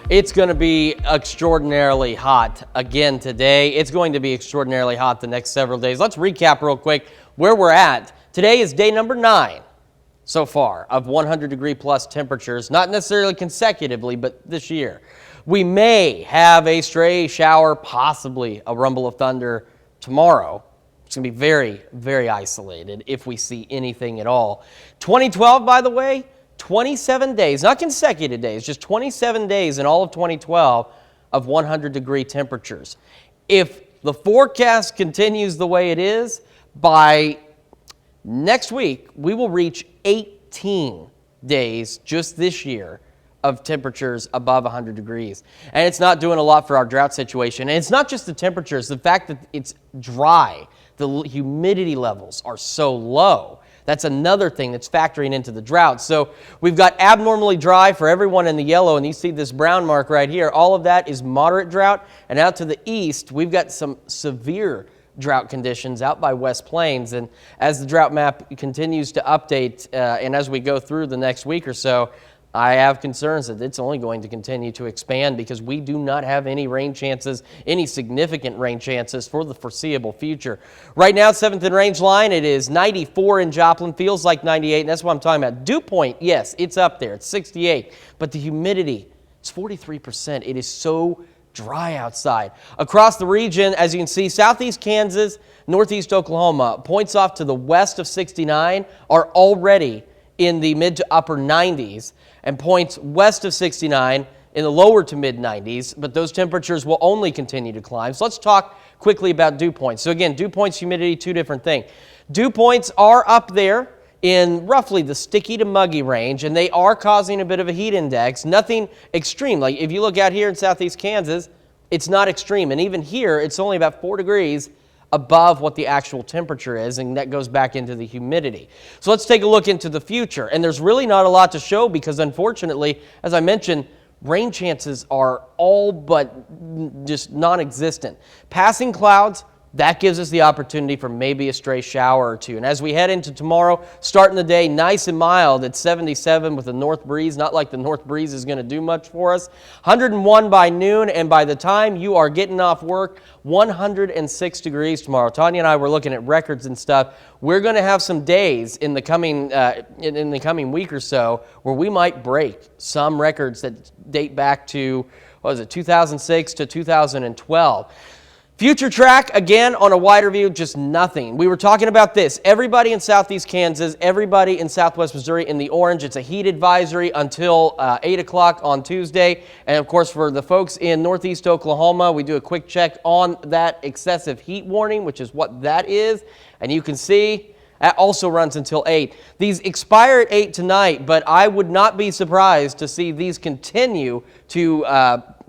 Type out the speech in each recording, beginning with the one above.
It's going to be extraordinarily hot again today. It's going to be extraordinarily hot the next several days. Let's recap real quick where we're at. Today is day number 9 so far of 100-degree plus temperatures, not necessarily consecutively, but this year. We may have a stray shower, possibly a rumble of thunder tomorrow. It's going to be very, very isolated if we see anything at all. 2012, by the way, 27 days, not consecutive days, just 27 days in all of 2012 of 100-degree temperatures. If the forecast continues the way it is, by next week, we will reach 18 days just this year of temperatures above 100 degrees. And it's not doing a lot for our drought situation. And it's not just the temperatures, the fact that it's dry. The humidity levels are so low. That's another thing that's factoring into the drought. So we've got abnormally dry for everyone in the yellow, and you see this brown mark right here. All of that is moderate drought. And out to the east, we've got some severe drought conditions out by West Plains. And as the drought map continues to update, and as we go through the next week or so, I have concerns that it's only going to continue to expand because we do not have any rain chances, any significant rain chances for the foreseeable future. Right now, 7th and range line, it is 94 in Joplin, feels like 98, and that's what I'm talking about. Dew point, yes, it's up there, it's 68, but the humidity, it's 43%. It is so dry outside. Across the region, as you can see, southeast Kansas, northeast Oklahoma, points off to the west of 69 are already in the mid to upper 90s, and points west of 69 in the lower to mid 90s, but those temperatures will only continue to climb. So let's talk quickly about dew points. So again, dew points, humidity, two different things. Dew points are up there in roughly the sticky to muggy range, and they are causing a bit of a heat index. Nothing extreme. Like if you look out here in southeast Kansas, it's not extreme. And even here, it's only about 4 degrees above what the actual temperature is, and that goes back into the humidity. So let's take a look into the future. And there's really not a lot to show because, unfortunately, as I mentioned, rain chances are all but just non-existent. Passing clouds, that gives us the opportunity for maybe a stray shower or two. And as we head into tomorrow, starting the day nice and mild at 77 with a north breeze, not like the north breeze is going to do much for us. 101 by noon, and by the time you are getting off work, 106 degrees tomorrow. Tanya and I were looking at records and stuff. We're going to have some days in the coming week or so where we might break some records that date back to, 2006 to 2012. Future track, again, on a wider view, just nothing. We were talking about this. Everybody in southeast Kansas, everybody in southwest Missouri in the orange. It's a heat advisory until 8 o'clock on Tuesday. And, of course, for the folks in northeast Oklahoma, we do a quick check on that excessive heat warning, which is what that is. And you can see that also runs until 8. These expire at 8 tonight, but I would not be surprised to see these continue to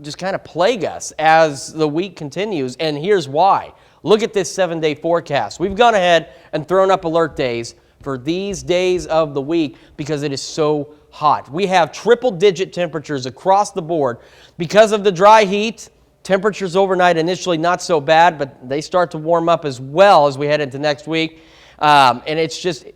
just kind of plague us as the week continues, and here's why. Look at this 7-day forecast. We've gone ahead and thrown up alert days for these days of the week because it is so hot. We have triple-digit temperatures across the board. Because of the dry heat, temperatures overnight initially not so bad, but they start to warm up as well as we head into next week. And it's just,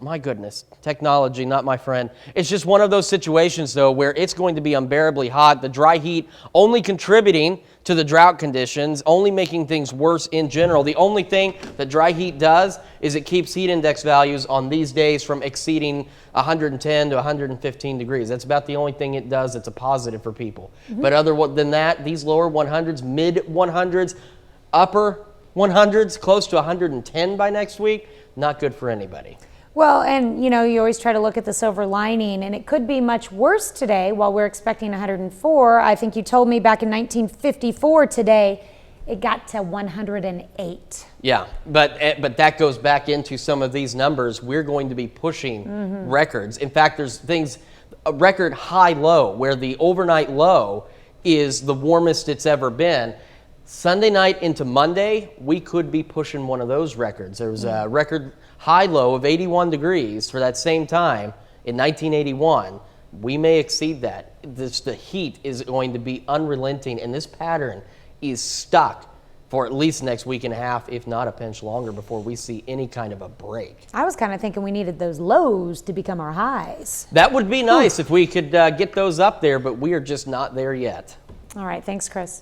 my goodness, technology, not my friend. It's just one of those situations, though, where it's going to be unbearably hot. The dry heat only contributing to the drought conditions, only making things worse in general. The only thing that dry heat does is it keeps heat index values on these days from exceeding 110 to 115 degrees. That's about the only thing it does that's a positive for people. But other than that, these lower 100s, mid 100s, upper 100s, close to 110 by next week, not good for anybody. Well, and you always try to look at the silver lining, and it could be much worse today while we're expecting 104. I think you told me back in 1954 today, it got to 108. Yeah, but that goes back into some of these numbers. We're going to be pushing records. In fact, there's things, a record high-low, where the overnight low is the warmest it's ever been. Sunday night into Monday, we could be pushing one of those records. There was a record high-low of 81 degrees for that same time in 1981. We may exceed that. The heat is going to be unrelenting, and this pattern is stuck for at least next week and a half, if not a pinch longer, before we see any kind of a break. I was kind of thinking we needed those lows to become our highs. That would be nice if we could get those up there, but we are just not there yet. All right, thanks, Chris.